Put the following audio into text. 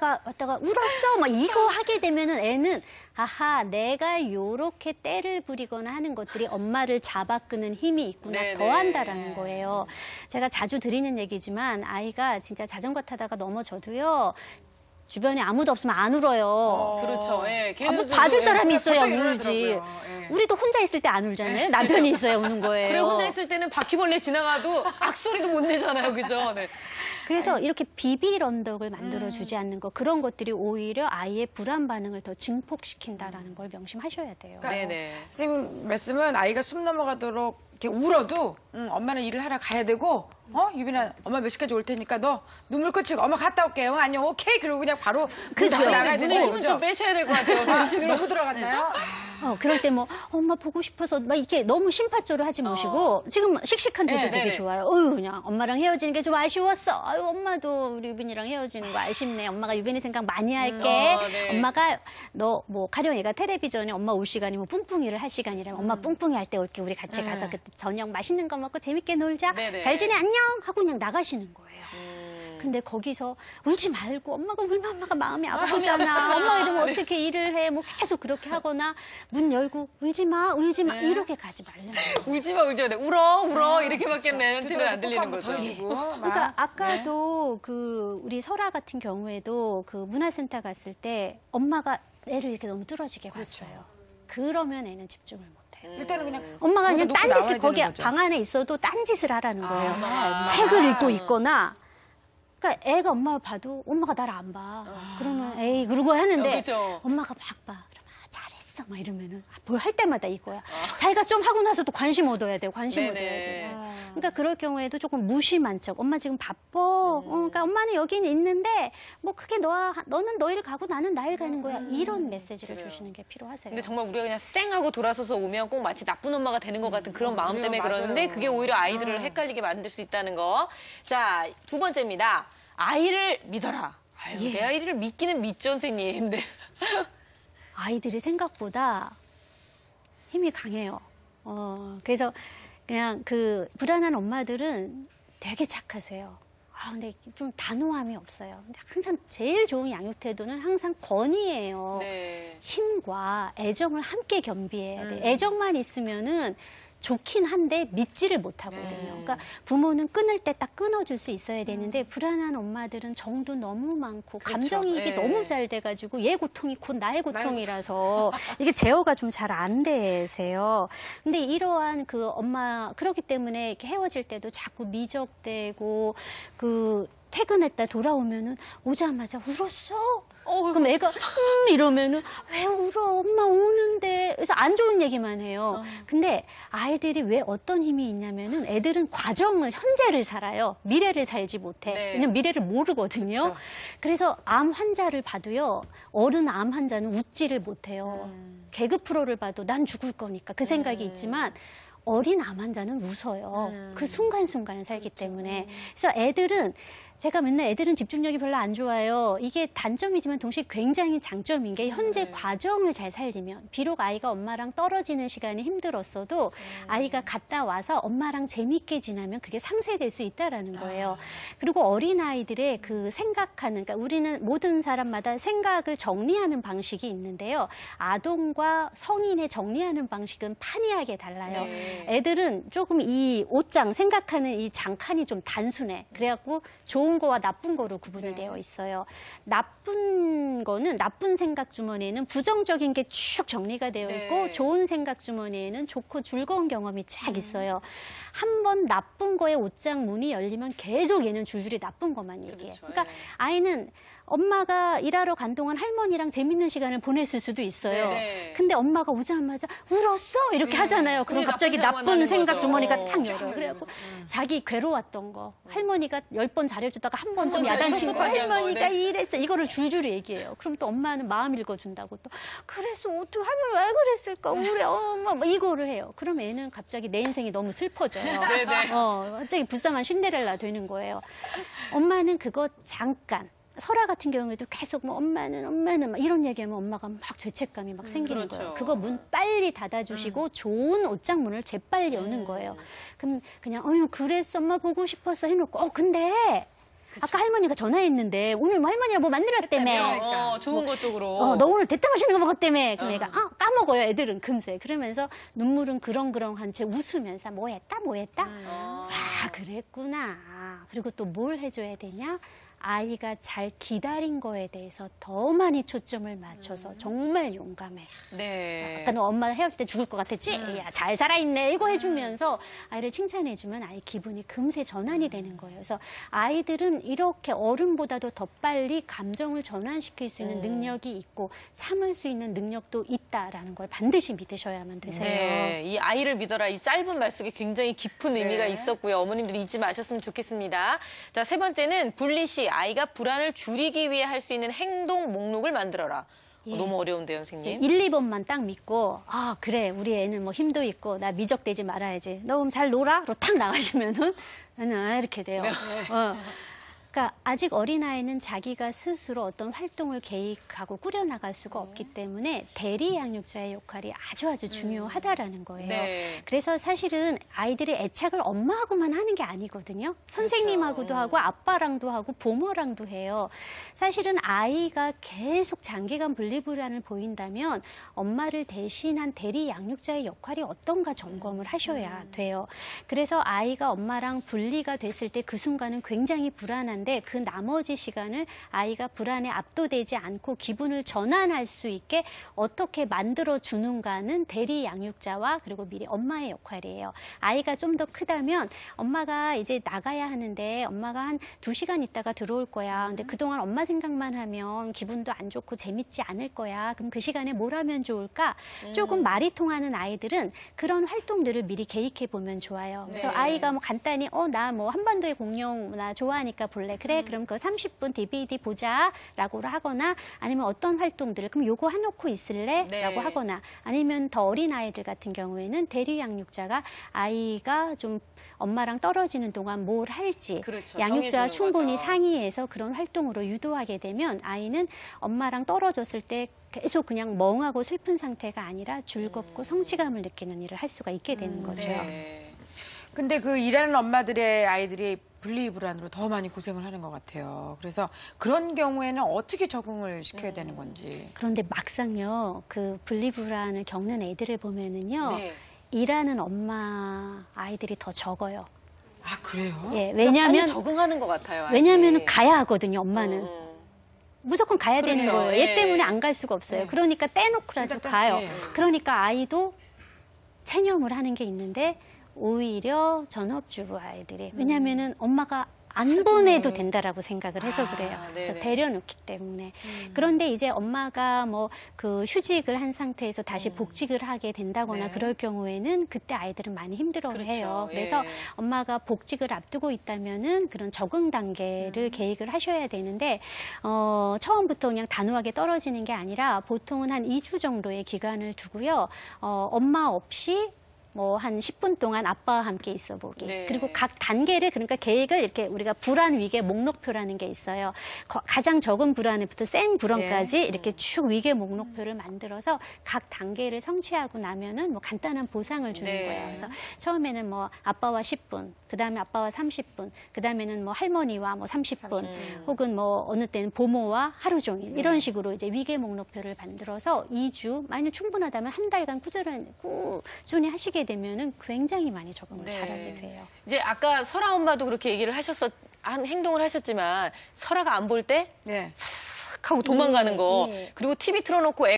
왔다가 울었어 막 이거 하게 되면은 애는 아하 내가 요렇게 때를 부리거나 하는 것들이 엄마를 잡아 끄는 힘이 있구나 네네. 더한다라는 거예요. 제가 자주 드리는 얘기지만 아이가 진짜 자전거 타다가 넘어져도요. 주변에 아무도 없으면 안 울어요. 그렇죠. 예, 뭐 봐줄 사람이 있어야 울지. 예. 우리도 혼자 있을 때 안 울잖아요. 남편이 있어야 우는 거예요. 그리고 혼자 있을 때는 바퀴벌레 지나가도 악소리도 못 내잖아요. 그죠? 네. 그래서 이렇게 비빌 언덕을 만들어주지 않는 거 그런 것들이 오히려 아이의 불안 반응을 더 증폭시킨다라는 걸 명심하셔야 돼요. 그러니까 네네. 선생님 말씀은 아이가 숨 넘어가도록 이렇게 울어도 엄마는 일을 하러 가야 되고 유빈아 엄마 몇 시까지 올 테니까 너 눈물 끄치고 엄마 갔다 올게요. 안녕 오케이 그리고 그냥 바로 그죠. 나가야 눈에 되는 힘을 거죠. 좀 빼셔야 될 것 같아요. 변신으로. 너무 들어갔나요? 그럴 때 뭐 엄마 보고 싶어서 막 이렇게 너무 심파조를 하지 마시고 지금 씩씩한 태도 네, 되게 네네. 좋아요. 그냥 엄마랑 헤어지는 게 좀 아쉬웠어. 아유 엄마도 우리 유빈이랑 헤어지는 거 아쉽네. 엄마가 유빈이 생각 많이 할게. 네. 엄마가 너 뭐 가령 얘가 텔레비전에 엄마 올 시간이면 뿡뿡이를 할 시간이라면 엄마 뿡뿡이 할 때 올게. 우리 같이 가서 그때 저녁 맛있는 거 먹고 재밌게 놀자. 네네. 잘 지내 안녕 하고 그냥 나가시는 거예요. 근데 거기서 울지 말고 엄마가 울면 엄마가 마음이 아프잖아. 엄마 이러면 어떻게 일을 해. 뭐 계속 그렇게 하거나 문 열고 울지 마 네. 이렇게 가지 말라는 거예요. 울지 마, 울지 마. 울어. 이렇게밖에 멘트는 안 들리는 한번 거죠. 더 해주고, 그러니까 아까도 그 우리 설아 같은 경우에도 그 문화센터 갔을 때 엄마가 애를 이렇게 너무 뚫어지게 봤어요. 그러면 애는 집중을 못 해요. 일단은 그냥 엄마가 그냥 놓고 딴짓을 나와야 거기 되는 거죠. 방 안에 있어도 딴짓을 하라는 거예요. 아. 책을 읽고 있거나 그러니까 애가 엄마를 봐도 엄마가 나를 안 봐. 그러면 에이 그러고 하는데 그렇죠. 엄마가 막 봐. 그러면 잘했어 막 이러면은 뭘 할 때마다 이거야. 자기가 좀 하고 나서도 관심 얻어야 돼요. 관심 얻어야 네네. 돼요. 그러니까 그럴 경우에도 조금 무심한 척. 엄마 지금 바빠. 그러니까 엄마는 여기는 있는데 뭐 그게 너는 너 일 가고 나는 나 일 가는 거야. 이런 메시지를 주시는 게 필요하세요. 근데 정말 우리가 그냥 쌩하고 돌아서서 오면 꼭 마치 나쁜 엄마가 되는 것 같은 그런 마음 그래요, 때문에 맞아요. 그러는데 그게 오히려 아이들을 헷갈리게 만들 수 있다는 거. 자, 두 번째입니다. 아이를 믿어라. 아유, 예. 내 아이를 믿기는 믿죠, 선생님. 네. 아이들이 생각보다 힘이 강해요. 그래서 그냥 그 불안한 엄마들은 되게 착하세요. 근데 좀 단호함이 없어요. 근데 항상 제일 좋은 양육 태도는 항상 권위예요. 네. 힘과 애정을 함께 겸비해야 돼. 애정만 있으면은 좋긴 한데 믿지를 못하거든요. 그러니까 부모는 끊을 때 딱 끊어줄 수 있어야 되는데 불안한 엄마들은 정도 너무 많고 감정이입이 네. 너무 잘 돼가지고 얘 고통이 곧 나의 고통이라서 이게 제어가 좀 잘 안 되세요. 근데 이러한 그 엄마 그렇기 때문에 이렇게 헤어질 때도 자꾸 미적대고 그 퇴근했다 돌아오면은 오자마자 울었어? 그럼 애가 이러면은 왜 울어? 엄마 우는데. 그래서 안 좋은 얘기만 해요. 근데 아이들이 왜 어떤 힘이 있냐면은 애들은 과정을 현재를 살아요. 미래를 살지 못해. 네. 왜냐면 미래를 모르거든요. 그렇죠. 그래서 암 환자를 봐도요. 어른 암 환자는 웃지를 못해요. 개그 프로를 봐도 난 죽을 거니까 그 생각이 있지만 어린 암 환자는 웃어요. 그 순간순간을 살기 때문에. 그래서 애들은 제가 맨날 애들은 집중력이 별로 안 좋아요. 이게 단점이지만 동시에 굉장히 장점인 게 현재 과정을 잘 살리면 비록 아이가 엄마랑 떨어지는 시간이 힘들었어도 아이가 갔다 와서 엄마랑 재밌게 지나면 그게 상쇄될 수 있다라는 거예요. 그리고 어린아이들의 그 생각하는 그러니까 우리는 모든 사람마다 생각을 정리하는 방식이 있는데요. 아동과 성인의 정리하는 방식은 판이하게 달라요. 네. 애들은 조금 이 옷장 생각하는 이 장칸이 좀 단순해. 그래갖고 좋은 거와 나쁜 거로 구분을 되어 있어요. 나쁜 거는 나쁜 생각 주머니에는 부정적인 게 쭉 정리가 되어 있고 네. 좋은 생각 주머니에는 좋고 즐거운 경험이 쫙 있어요. 한 번 나쁜 거에 옷장 문이 열리면 계속 얘는 줄줄이 나쁜 것만 얘기해. 그렇죠. 그러니까 예. 아이는 엄마가 일하러 간 동안 할머니랑 재밌는 시간을 보냈을 수도 있어요. 네. 근데 엄마가 오자마자 울었어? 이렇게 하잖아요. 그럼 그게 갑자기 나쁜 나쁜 생각만 생각 나는 주머니가 거죠. 탁 열어요. 그래갖고 자기 괴로웠던 거. 할머니가 10번 잘해주다가 한 번 좀 번 야단친 거. 섭섭하게 한 거, 할머니가 네. 이랬어. 이거를 줄줄이 얘기해요. 그럼 또 엄마는 마음 읽어준다고 또 그래서 어떻게 할머니 왜 그랬을까? 우리 엄마 뭐 이거를 해요. 그럼 애는 갑자기 내 인생이 너무 슬퍼져요. 네네. 갑자기 불쌍한 신데렐라 되는 거예요. 엄마는 그거 잠깐. 설아 같은 경우에도 계속 뭐 엄마는 막 이런 얘기하면 엄마가 막 죄책감이 막 생기는 그렇죠. 거예요. 그거 문 빨리 닫아주시고 좋은 옷장 문을 재빨리 여는 거예요. 그럼 그냥 그랬어 엄마 보고 싶었어 해놓고 근데 아까 할머니가 전화했는데 오늘 뭐 할머니가 뭐 만들었다며. 그러니까. 좋은 것 쪽으로. 너 오늘 대따 맛있는 거 먹었다며. 그럼 애가 까먹어요. 애들은 금세. 그러면서 눈물은 그렁그렁한 채 웃으면서 뭐 했다? 아, 그랬구나. 그리고 또 뭘 해줘야 되냐? 아이가 잘 기다린 거에 대해서 더 많이 초점을 맞춰서 정말 용감해. 네. 아까 너 엄마 헤어질 때 죽을 것 같았지? 야, 잘 살아있네. 이거 해주면서 아이를 칭찬해주면 아이 기분이 금세 전환이 되는 거예요. 그래서 아이들은 이렇게 어른보다도 더 빨리 감정을 전환시킬 수 있는 능력이 있고 참을 수 있는 능력도 있다라는 걸 반드시 믿으셔야만 되세요. 네, 이 아이를 믿어라 이 짧은 말 속에 굉장히 깊은 의미가 있었고요. 어머님들이 잊지 마셨으면 좋겠습니다. 자, 세 번째는 분리 시 아이가 불안을 줄이기 위해 할 수 있는 행동 목록을 만들어라. 예. 너무 어려운데요, 선생님. 1, 2번만 딱 믿고 그래 우리 애는 뭐 힘도 있고 나 미적대지 말아야지. 너 그럼 잘 놀아? 로 탁 나가시면은 애는 이렇게 돼요. 그러니까 아직 어린아이는 자기가 스스로 어떤 활동을 계획하고 꾸려나갈 수가 없기 때문에 대리 양육자의 역할이 아주 중요하다라는 거예요. 네. 그래서 사실은 아이들의 애착을 엄마하고만 하는 게 아니거든요. 선생님하고도 하고 아빠랑도 하고 부모랑도 해요. 사실은 아이가 계속 장기간 분리불안을 보인다면 엄마를 대신한 대리 양육자의 역할이 어떤가 점검을 하셔야 돼요. 그래서 아이가 엄마랑 분리가 됐을 때 그 순간은 굉장히 불안한데 그 나머지 시간을 아이가 불안에 압도되지 않고 기분을 전환할 수 있게 어떻게 만들어주는가는 대리 양육자와 그리고 미리 엄마의 역할이에요. 아이가 좀 더 크다면 엄마가 이제 나가야 하는데 엄마가 한 2시간 있다가 들어올 거야. 근데 그동안 엄마 생각만 하면 기분도 안 좋고 재밌지 않을 거야. 그럼 그 시간에 뭘 하면 좋을까? 조금 말이 통하는 아이들은 그런 활동들을 미리 계획해 보면 좋아요. 그래서 네. 아이가 뭐 간단히 나 뭐 한반도의 공룡 나 좋아하니까 볼래. 그래 그럼 그 30분 DVD 보자 라고 하거나 아니면 어떤 활동들을 그럼 요거 해놓고 있을래? 네. 라고 하거나 아니면 더 어린 아이들 같은 경우에는 대리 양육자가 아이가 좀 엄마랑 떨어지는 동안 뭘 할지 그렇죠. 양육자와 정해주는 충분히 거죠. 상의해서 그런 활동으로 유도하게 되면 아이는 엄마랑 떨어졌을 때 계속 그냥 멍하고 슬픈 상태가 아니라 즐겁고 성취감을 느끼는 일을 할 수가 있게 되는 거죠. 네. 근데 그 일하는 엄마들의 아이들이 분리불안으로 더 많이 고생을 하는 것 같아요. 그래서 그런 경우에는 어떻게 적응을 시켜야 되는 건지. 그런데 막상요, 그 분리불안을 겪는 애들을 보면은요, 네. 일하는 엄마 아이들이 더 적어요. 아, 그래요? 예, 빨리 왜냐하면 적응하는 것 같아요. 아이들이. 왜냐하면 가야 하거든요, 엄마는. 무조건 가야 되는 그렇죠. 거예요. 얘 예. 때문에 안 갈 수가 없어요. 네. 그러니까 떼놓고라도 일단 가요. 예. 그러니까 아이도 체념을 하는 게 있는데 오히려 전업주부 아이들이 왜냐하면은 엄마가 안 보내도 된다라고 생각을 해서 그래요. 그래서 네네. 데려놓기 때문에. 그런데 이제 엄마가 뭐 그 휴직을 한 상태에서 다시 복직을 하게 된다거나 네. 그럴 경우에는 그때 아이들은 많이 힘들어해요. 그렇죠. 그래서 예. 엄마가 복직을 앞두고 있다면은 그런 적응 단계를 계획을 하셔야 되는데 처음부터 그냥 단호하게 떨어지는 게 아니라 보통은 한 2주 정도의 기간을 두고요. 엄마 없이 뭐 한 10분 동안 아빠와 함께 있어 보기. 네. 그리고 각 단계를 그러니까 계획을 이렇게 우리가 불안 위계 목록표라는 게 있어요. 가장 적은 불안부터 센 불안까지 이렇게 쭉 위계 목록표를 만들어서 각 단계를 성취하고 나면은 뭐 간단한 보상을 주는 네. 거예요. 그래서 처음에는 뭐 아빠와 10분, 그다음에 아빠와 30분, 그다음에는 뭐 할머니와 뭐 30분, 혹은 뭐 어느 때는 부모와 하루 종일 이런 식으로 이제 위계 목록표를 만들어서 2주, 만약 충분하다면 한 달간 꾸준히 하시게 되면은 굉장히 많이 적응을 네. 잘하게 돼요. 이제 아까 설아 엄마도 그렇게 얘기를 행동을 하셨지만 설아가 안 볼 때 네. 하고 도망가는 거 예. 그리고 TV 틀어놓고